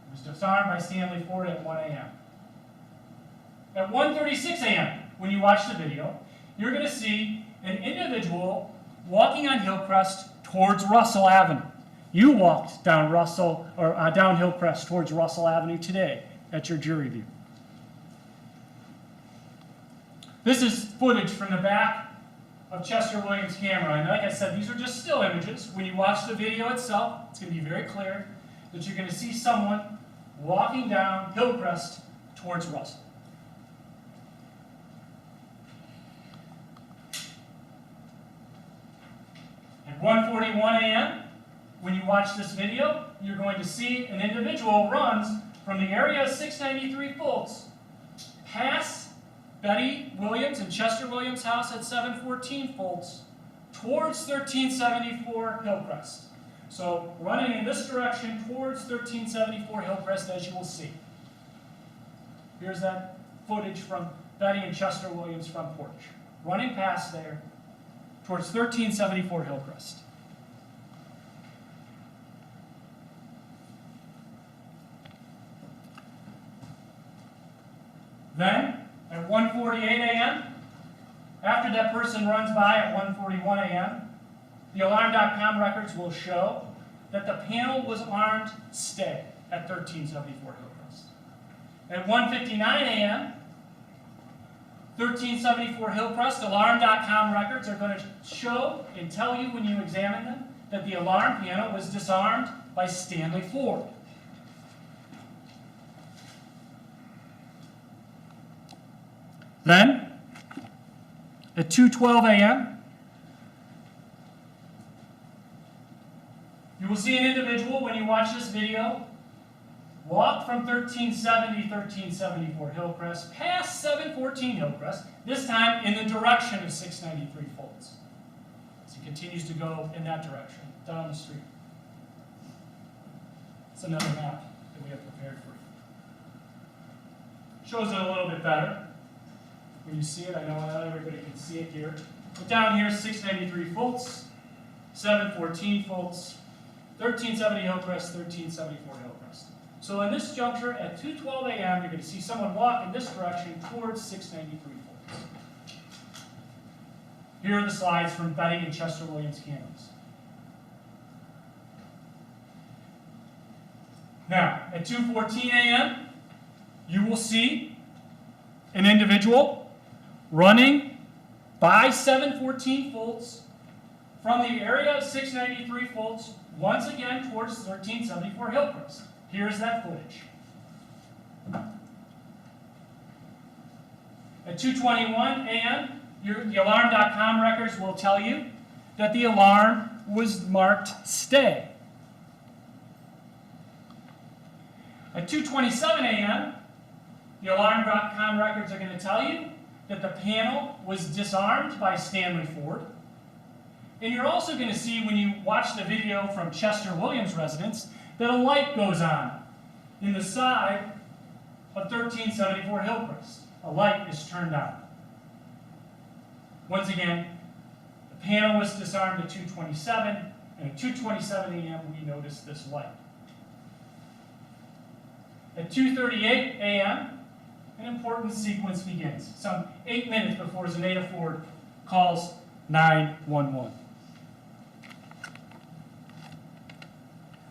it was disarmed by Stanley Ford at 1 a.m. At 1:36 a.m., when you watch the video, you're going to see an individual walking on Hillcrest towards Russell Avenue. You walked down down Hillcrest towards Russell Avenue today at your jury view. This is footage from the back of Chester Williams' camera. And like I said, these are just still images. When you watch the video itself, it's going to be very clear that you're going to see someone walking down Hillcrest towards Russell. At 1:41 a.m., when you watch this video, you're going to see an individual runs from the area of 693 Fultz past Betty Williams and Chester Williams' house at 714 Fultz towards 1374 Hillcrest. So running in this direction towards 1374 Hillcrest, as you will see. Here's that footage from Betty and Chester Williams' front porch. Running past there towards 1374 Hillcrest. Then, at 1:48 a.m., after that person runs by at 1:41 a.m., the Alarm.com records will show that the panel was armed stay at 1374 Hillcrest. At 1:59 a.m., 1374 Hillcrest, Alarm.com records are going to show and tell you when you examine them that the alarm panel was disarmed by Stanley Ford. Then, at 2:12 a.m., you will see an individual, when you watch this video, walk from 1374 Hillcrest past 714 Hillcrest, this time in the direction of 693 Fultz. As he continues to go in that direction, down the street. It's another map that we have prepared for you. Shows it a little bit better. When you see it, I know not everybody can see it here. But down here, 693 Fultz, 714 Fultz, 1370 Hillcrest, 1374 Hillcrest. So in this juncture, at 2:12 a.m., you're going to see someone walk in this direction towards 693 Fultz. Here are the slides from Betty and Chester Williams cameras. Now, at 2:14 a.m., you will see an individual running by 714 Fultz from the area of 693 Fultz once again towards 1374 Hillcrest. Here's that footage. At 2:21 a.m., the alarm.com records will tell you that the alarm was marked stay. At 2:27 a.m., the alarm.com records are going to tell you that the panel was disarmed by Stanley Ford. And you're also going to see, when you watch the video from Chester Williams' residence, that a light goes on in the side of 1374 Hillcrest. A light is turned on. Once again, the panel was disarmed at 2:27, and at 2:27 a.m. we noticed this light. At 2:38 a.m., an important sequence begins, some 8 minutes before Zenaida Ford calls 911.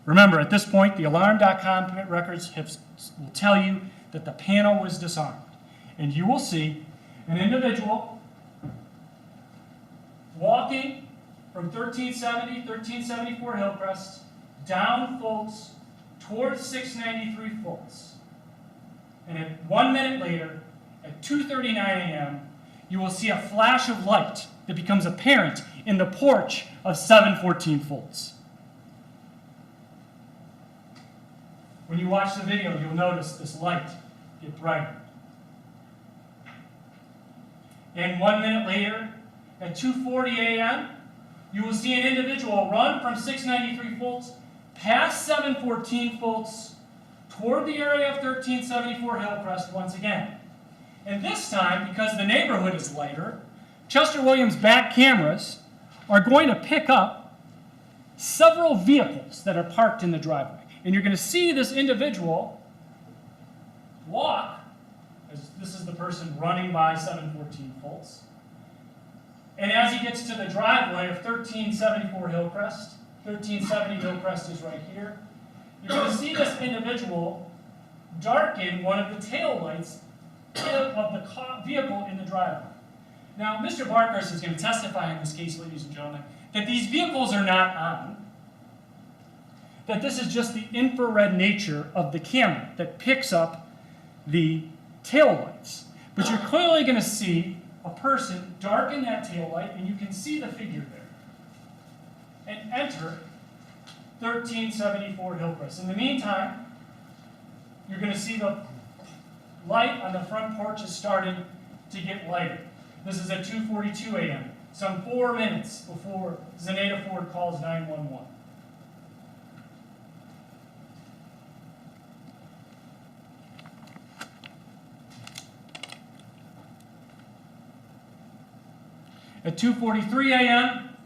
Remember, at this point, the alarm.com records will tell you that the panel was disarmed. And you will see an individual walking from 1374 Hillcrest down Fultz towards 693 Fultz. And at 1 minute later, at 2:39 a.m., you will see a flash of light that becomes apparent in the porch of 714 Fultz. When you watch the video, you'll notice this light get brighter. And 1 minute later, at 2:40 a.m., you will see an individual run from 693 Fultz past 714 Fultz toward the area of 1374 Hillcrest once again. And this time, because the neighborhood is lighter, Chester Williams' back cameras are going to pick up several vehicles that are parked in the driveway. And you're going to see this individual walk, as this is the person running by 714 Fultz. And as he gets to the driveway of 1374 Hillcrest, 1370 Hillcrest is right here, you're going to see this individual darken one of the taillights of the vehicle in the driveway. Now, Mr. Barkhurst is going to testify in this case, ladies and gentlemen, that these vehicles are not on, that this is just the infrared nature of the camera that picks up the taillights. But you're clearly going to see a person darken that taillight, and you can see the figure there, and enter 1374 Hillcrest. In the meantime, you're going to see the light on the front porch is starting to get lighter. This is at 2:42 a.m., some 4 minutes before Zenaida Ford calls 911. At 2:43 a.m.,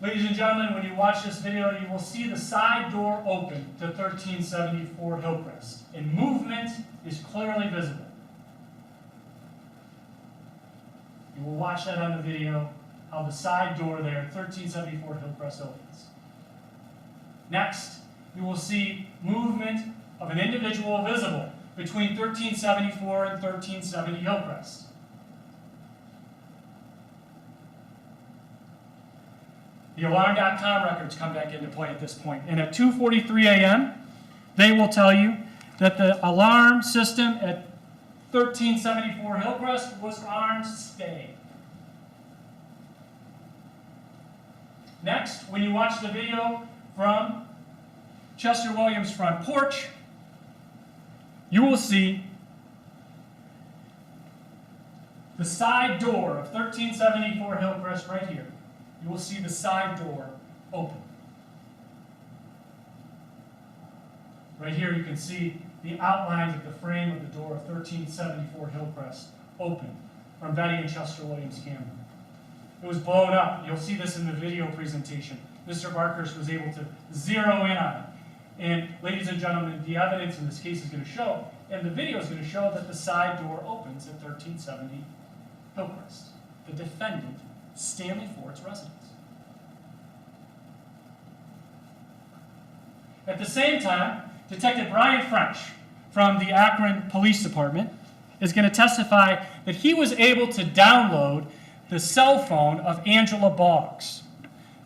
ladies and gentlemen, when you watch this video, you will see the side door open to 1374 Hillcrest, and movement is clearly visible. You will watch that on the video, how the side door there, 1374 Hillcrest, opens. Next, you will see movement of an individual visible between 1374 and 1370 Hillcrest. The Alarm.com records come back into play at this point. And at 2:43 a.m., they will tell you that the alarm system at 1374 Hillcrest was armed stay. Next, when you watch the video from Chester Williams' front porch, you will see the side door of 1374 Hillcrest right here. You will see the side door open. Right here you can see the outlines of the frame of the door of 1374 Hillcrest open from Betty and Chester Williams' camera. It was blown up. You'll see this in the video presentation. Mr. Barkhurst was able to zero in on it. And ladies and gentlemen, the evidence in this case is going to show, and the video is going to show that the side door opens at 1370 Hillcrest, the defendant, Stanley Ford's residence. At the same time, Detective Brian French from the Akron Police Department is going to testify that he was able to download the cell phone of Angela Boggs.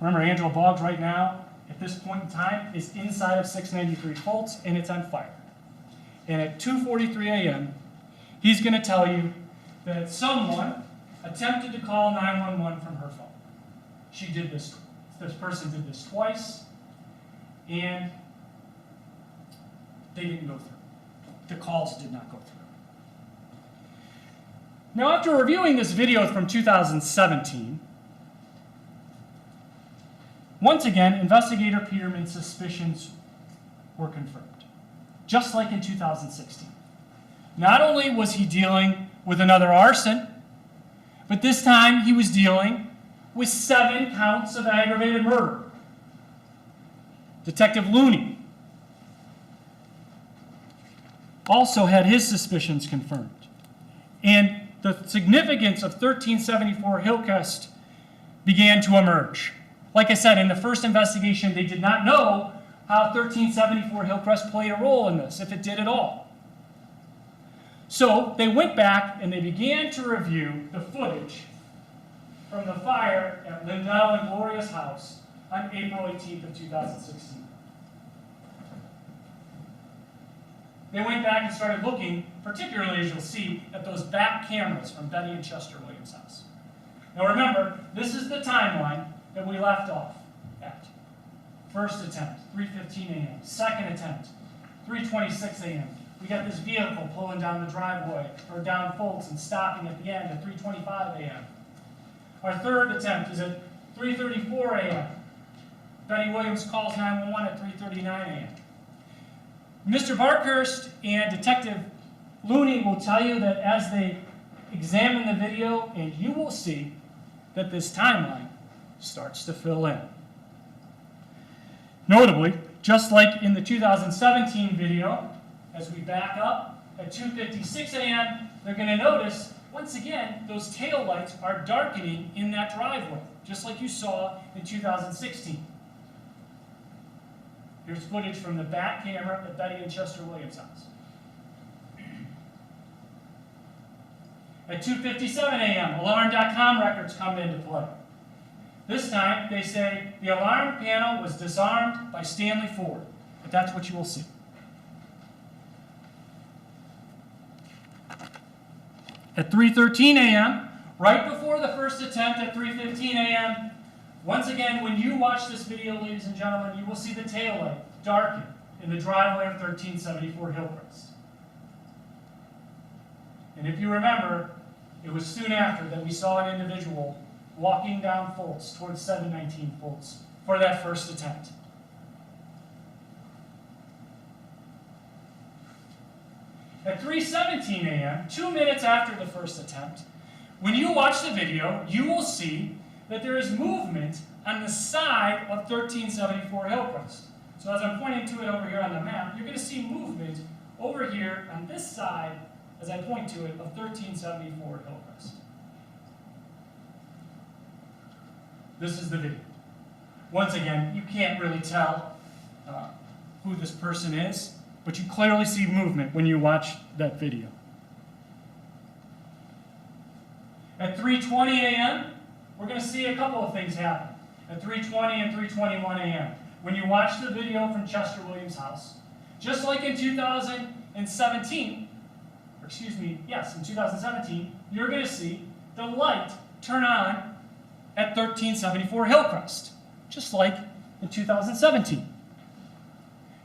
Remember, Angela Boggs right now, at this point in time, is inside of 693 Fultz, and it's on fire. And at 2:43 a.m., he's going to tell you that someone attempted to call 911 from her phone. She did this. This person did this twice, and they didn't go through. The calls did not go through. Now, after reviewing this video from 2017, once again, investigator Peterman's suspicions were confirmed, just like in 2016. Not only was he dealing with another arson, but this time he was dealing with 7 counts of aggravated murder. Detective Looney also had his suspicions confirmed. And the significance of 1374 Hillcrest began to emerge. Like I said, in the first investigation, they did not know how 1374 Hillcrest played a role in this, if it did at all. So they went back and they began to review the footage from the fire at Lindell and Gloria's house on April 18th of 2016. They went back and started looking, particularly as you'll see, at those back cameras from Betty and Chester Williams' house. Now remember, this is the timeline that we left off at. First attempt, 3:15 a.m. Second attempt, 3:26 a.m. We got this vehicle pulling down the driveway, or down Fultz and stopping at the end at 3:25 a.m. Our third attempt is at 3:34 a.m. Betty Williams calls 911 at 3:39 a.m. Mr. Barkhurst and Detective Looney will tell you that as they examine the video, and you will see that this timeline starts to fill in. Notably, just like in the 2017 video, as we back up at 2:56 a.m., they're going to notice, once again, those tail lights are darkening in that driveway, just like you saw in 2016. Here's footage from the back camera at Betty and Chester Williams' house. At 2:57 a.m., Alarm.com records come into play. This time, they say the alarm panel was disarmed by Stanley Ford, but that's what you will see. At 3:13 a.m., right before the first attempt at 3:15 a.m., once again, when you watch this video, ladies and gentlemen, you will see the taillight darken in the driveway of 1374 Hillcrest. And if you remember, it was soon after that we saw an individual walking down Fultz towards 719 Fultz for that first attempt. At 3:17 a.m., 2 minutes after the first attempt, when you watch the video, you will see that there is movement on the side of 1374 Hillcrest. So as I'm pointing to it over here on the map, you're going to see movement over here on this side, as I point to it, of 1374 Hillcrest. This is the video. Once again, you can't really tell who this person is, but you clearly see movement when you watch that video. At 3:20 a.m., we're going to see a couple of things happen. at 3:20 and 3:21 a.m. When you watch the video from Chester Williams' house, just like in 2017, or excuse me, yes, in 2017, you're going to see the light turn on at 1374 Hillcrest, just like in 2017.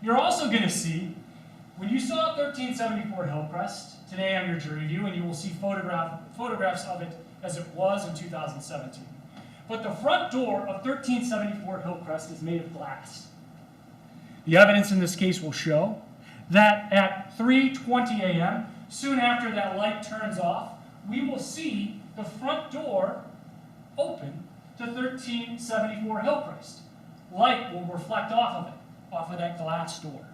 You're also going to see, when you saw 1374 Hillcrest today on your jury view, and you will see photographs of it as it was in 2017. But the front door of 1374 Hillcrest is made of glass. The evidence in this case will show that at 3:20 a.m., soon after that light turns off, we will see the front door open to 1374 Hillcrest. Light will reflect off of that glass door.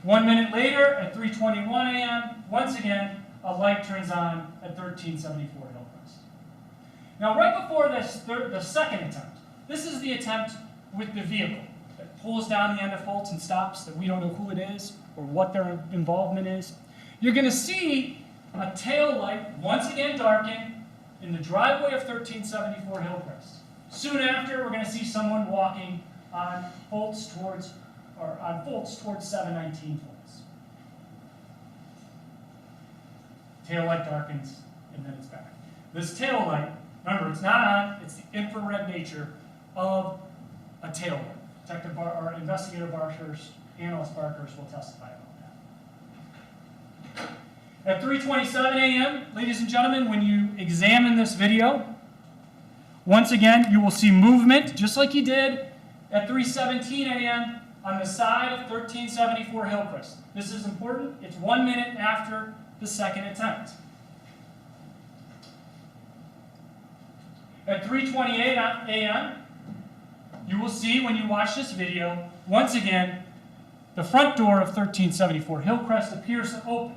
1 minute later, at 3:21 a.m., once again, a light turns on at 1374 Hillcrest. Now, right before the second attempt, this is the attempt with the vehicle that pulls down the end of Fultz and stops, that we don't know who it is or what their involvement is. You're going to see a tail light once again darken in the driveway of 1374 Hillcrest. Soon after, we're going to see someone walking on Fultz towards 719 Fultz. Tail light darkens, and then it's back. This tail light, remember, it's not on, it's the infrared nature of a tail light. Investigator Barkers, Analyst Barkers will testify about that. At 3:27 a.m., ladies and gentlemen, when you examine this video, once again, you will see movement, just like you did at 3:17 a.m. on the side of 1374 Hillcrest. This is important. It's 1 minute after the second attempt. At 3:28 a.m., you will see when you watch this video, once again, the front door of 1374 Hillcrest appears to open,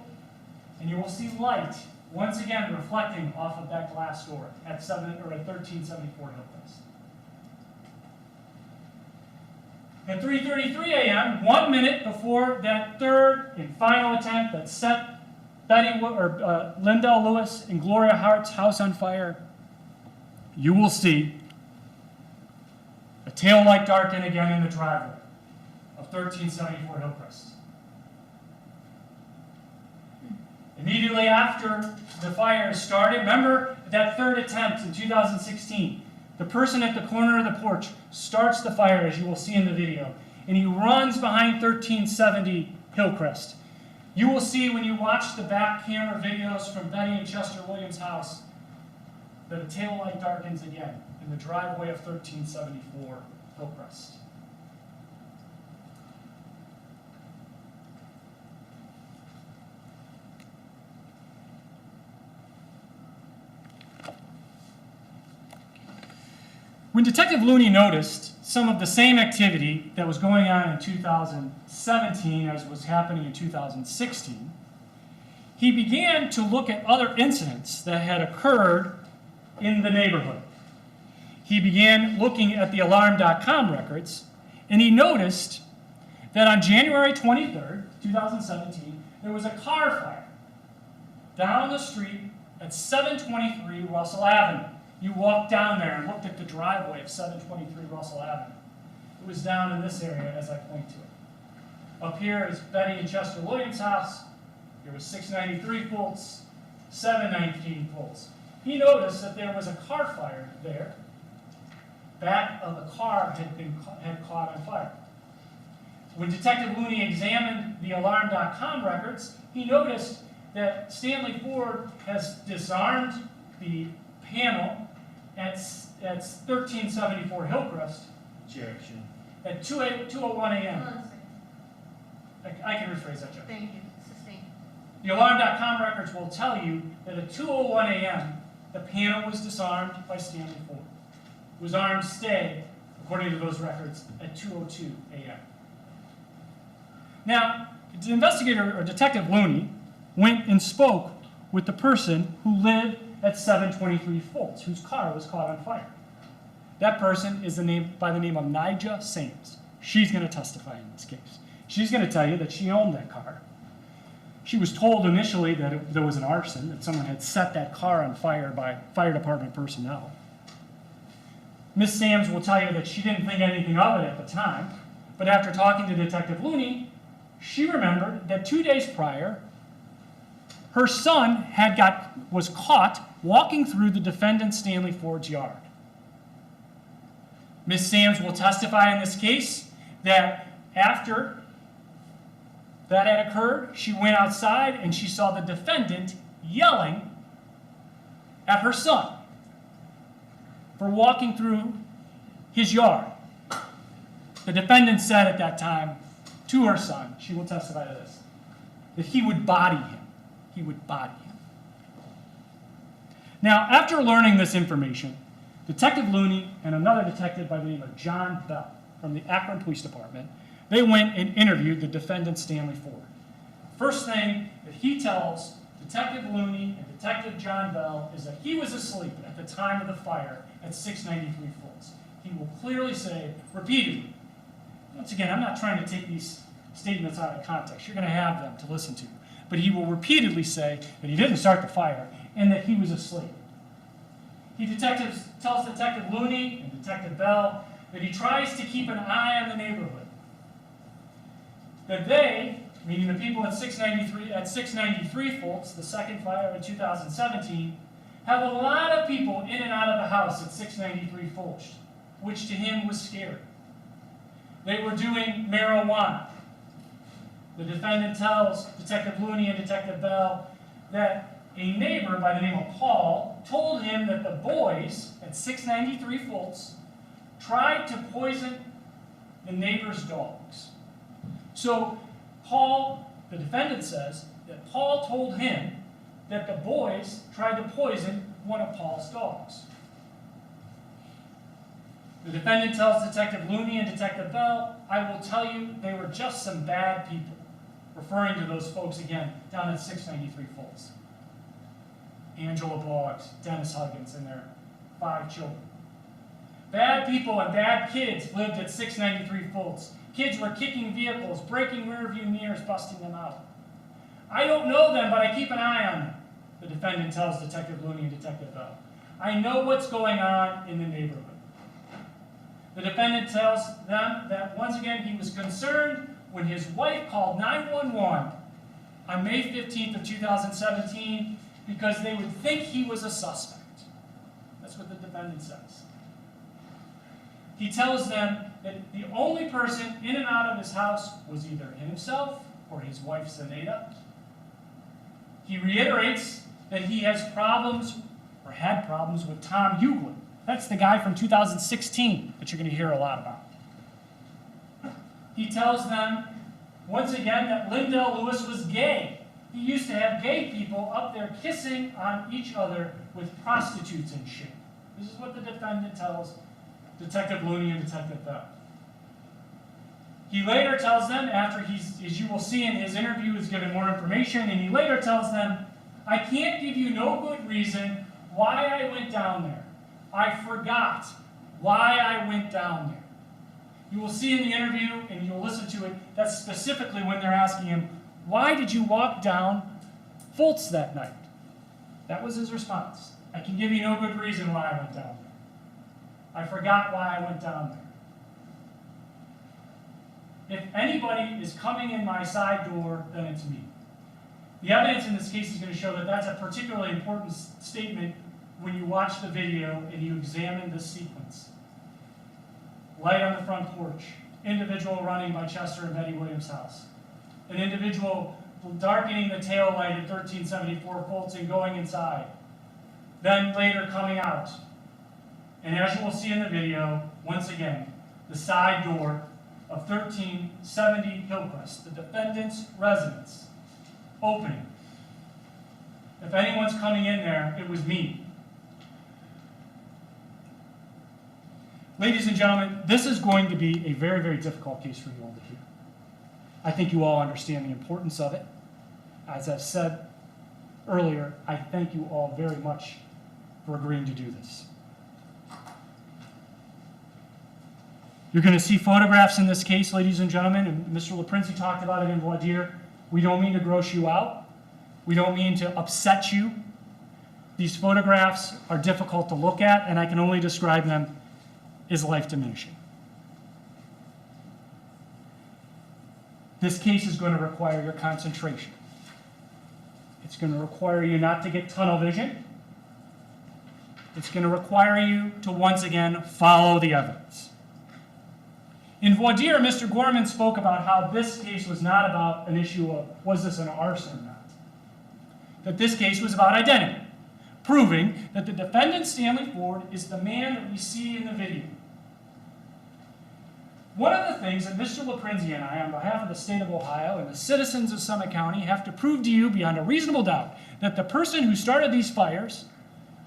and you will see light once again reflecting off of that glass door at 1374 Hillcrest. At 3:33 a.m., 1 minute before that third and final attempt that set Lindell Lewis and Gloria Hart's house on fire, you will see a tail light darken again in the driveway of 1374 Hillcrest. Immediately after the fire started, remember that third attempt in 2016, the person at the corner of the porch starts the fire, as you will see in the video, and he runs behind 1370 Hillcrest. You will see when you watch the back camera videos from Betty and Chester Williams' house that a tail light darkens again in the driveway of 1374 Hillcrest. When Detective Looney noticed some of the same activity that was going on in 2017 as was happening in 2016, he began to look at other incidents that had occurred in the neighborhood. He began looking at the Alarm.com records, and he noticed that on January 23rd, 2017, there was a car fire down the street at 723 Russell Avenue. You walked down there and looked at the driveway of 723 Russell Avenue. It was down in this area as I point to it. Up here is Betty and Chester Williams' house. There was 693 Fultz, 719 Fultz. He noticed that there was a car fire there. Back of the car had caught on fire. When Detective Looney examined the Alarm.com records, he noticed that Stanley Ford has disarmed the panel at 1374 Hillcrest Objection. at 2:01 a.m. Hold on a second. I can rephrase that, Judge. Thank you. Sustain. The Alarm.com records will tell you that at 2:01 a.m., the panel was disarmed by Stanley Ford. It was armed stay, according to those records, at 2:02 a.m. Now, the investigator, or Detective Looney, went and spoke with the person who lived at 723 Fultz, whose car was caught on fire. That person is by the name of Nija Sames. She's going to testify in this case. She's going to tell you that she owned that car. She was told initially that there was an arson, that someone had set that car on fire by fire department personnel. Miss Sams will tell you that she didn't think anything of it at the time, but after talking to Detective Looney, she remembered that 2 days prior, her son was caught walking through the defendant Stanley Ford's yard. Miss Sams will testify in this case that after that had occurred, she went outside and she saw the defendant yelling at her son for walking through his yard. The defendant said at that time to her son, she will testify to this, that he would body him. He would body him. Now, after learning this information, Detective Looney and another detective by the name of John Bell from the Akron Police Department, they went and interviewed the defendant Stanley Ford. First thing that he tells Detective Looney and Detective John Bell is that he was asleep at the time of the fire at 693 Fultz. He will clearly say repeatedly, once again, I'm not trying to take these statements out of context. You're going to have them to listen to. But he will repeatedly say that he didn't start the fire and that he was asleep. He tells Detective Looney and Detective Bell that he tries to keep an eye on the neighborhood. That they, meaning the people at 693 Fultz, the second fire in 2017, have a lot of people in and out of the house at 693 Fultz, which to him was scary. They were doing marijuana. The defendant tells Detective Looney and Detective Bell that a neighbor by the name of Paul told him that the boys at 693 Fultz tried to poison the neighbor's dogs. So Paul, the defendant says, that Paul told him that the boys tried to poison one of Paul's dogs. The defendant tells Detective Looney and Detective Bell, I will tell you they were just some bad people, referring to those folks again down at 693 Fultz. Angela Boggs, Dennis Huggins, and their 5 children. Bad people and bad kids lived at 693 Fultz. Kids were kicking vehicles, breaking rearview mirrors, busting them out. I don't know them, but I keep an eye on them, the defendant tells Detective Looney and Detective Bell. I know what's going on in the neighborhood. The defendant tells them that once again he was concerned when his wife called 911 on May 15th of 2017 because they would think he was a suspect. That's what the defendant says. He tells them that the only person in and out of his house was either himself or his wife, Zenaida. He reiterates that he has problems, or had problems, with Tom Hughley. That's the guy from 2016 that you're going to hear a lot about. He tells them, once again, that Lindell Lewis was gay. He used to have gay people up there kissing on each other with prostitutes and shit. This is what the defendant tells Detective Looney and Detective Bell. He later tells them, after he's, as you will see in his interview, is given more information, and he later tells them, I can't give you no good reason why I went down there. I forgot why I went down there. You will see in the interview, and you'll listen to it, that's specifically when they're asking him, why did you walk down Fultz that night? That was his response. I can give you no good reason why I went down there. I forgot why I went down there. If anybody is coming in my side door, then it's me. The evidence in this case is going to show that that's a particularly important statement when you watch the video and you examine this sequence. Light on the front porch, individual running by Chester and Betty Williams' house, an individual darkening the tail light at 1374 Fultz and going inside, then later coming out. And as you will see in the video, once again, the side door of 1370 Hillcrest, the defendant's residence, opening. If anyone's coming in there, it was me. Ladies and gentlemen, this is going to be a very, very difficult case for you all to hear. I think you all understand the importance of it. As I've said earlier, I thank you all very much for agreeing to do this. You're going to see photographs in this case, ladies and gentlemen, and Mr. LaPrince talked about it in voir dire. We don't mean to gross you out. We don't mean to upset you. These photographs are difficult to look at, and I can only describe them is life diminishing. This case is going to require your concentration. It's going to require you not to get tunnel vision. It's going to require you to once again follow the evidence. In voir dire, Mr. Gorman spoke about how this case was not about an issue of was this an arson or not. That this case was about identity, proving that the defendant, Stanley Ford, is the man that we see in the video. One of the things that Mr. LaPrinzi and I, on behalf of the state of Ohio and the citizens of Summit County, have to prove to you beyond a reasonable doubt that the person who started these fires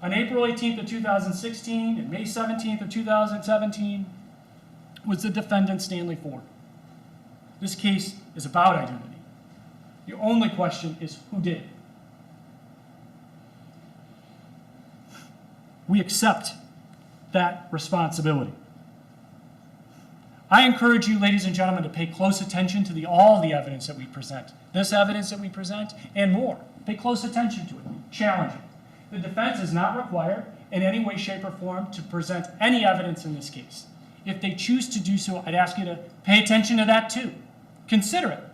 on April 18th of 2016 and May 17th of 2017 was the defendant, Stanley Ford. This case is about identity. The only question is who did it. We accept that responsibility. I encourage you, ladies and gentlemen, to pay close attention to all the evidence that we present. This evidence that we present and more. Pay close attention to it. Challenge it. The defense is not required in any way, shape, or form to present any evidence in this case. If they choose to do so, I'd ask you to pay attention to that too. Consider it.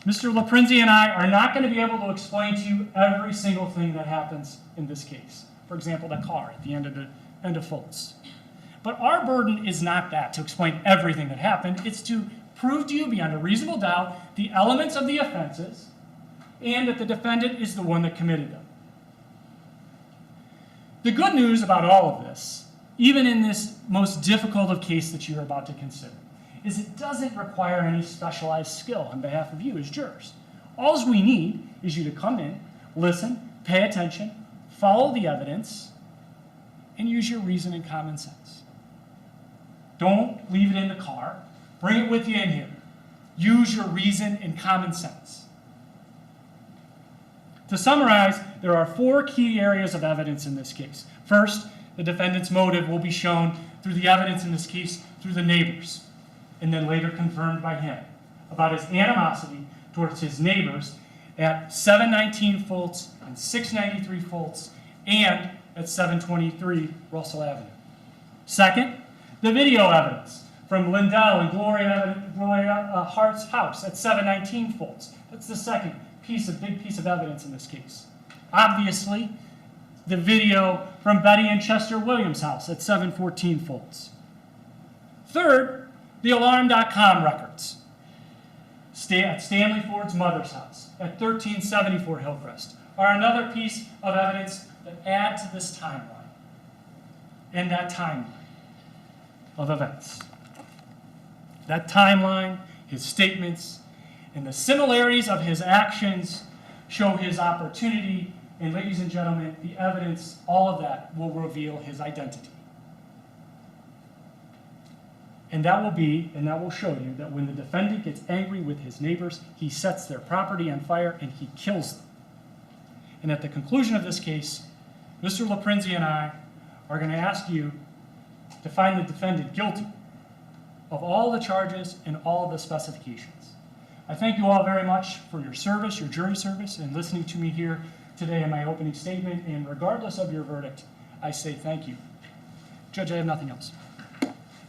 Mr. LaPrinzi and I are not going to be able to explain to you every single thing that happens in this case. For example, the car at the end of Fultz. But our burden is not that, to explain everything that happened. It's to prove to you beyond a reasonable doubt the elements of the offenses and that the defendant is the one that committed them. The good news about all of this, even in this most difficult of case that you're about to consider, is it doesn't require any specialized skill on behalf of you as jurors. All we need is you to come in, listen, pay attention, follow the evidence, and use your reason and common sense. Don't leave it in the car. Bring it with you in here. Use your reason and common sense. To summarize, there are 4 key areas of evidence in this case. First, the defendant's motive will be shown through the evidence in this case through the neighbors, and then later confirmed by him, about his animosity towards his neighbors at 719 Fultz and 693 Fultz and at 723 Russell Avenue. Second, the video evidence from Lindell and Gloria Hart's house at 719 Fultz. That's the second big piece of evidence in this case. Obviously, the video from Betty and Chester Williams' house at 714 Fultz. Third, the Alarm.com records at Stanley Ford's mother's house at 1374 Hillcrest are another piece of evidence that add to this timeline and that timeline of events. That timeline, his statements, and the similarities of his actions show his opportunity, and ladies and gentlemen, the evidence, all of that will reveal his identity. And that will show you that when the defendant gets angry with his neighbors, he sets their property on fire and he kills them. And at the conclusion of this case, Mr. LaPrinzi and I are going to ask you to find the defendant guilty of all the charges and all of the specifications. I thank you all very much for your service, your jury service, and listening to me here today in my opening statement. And regardless of your verdict, I say thank you. Judge, I have nothing else.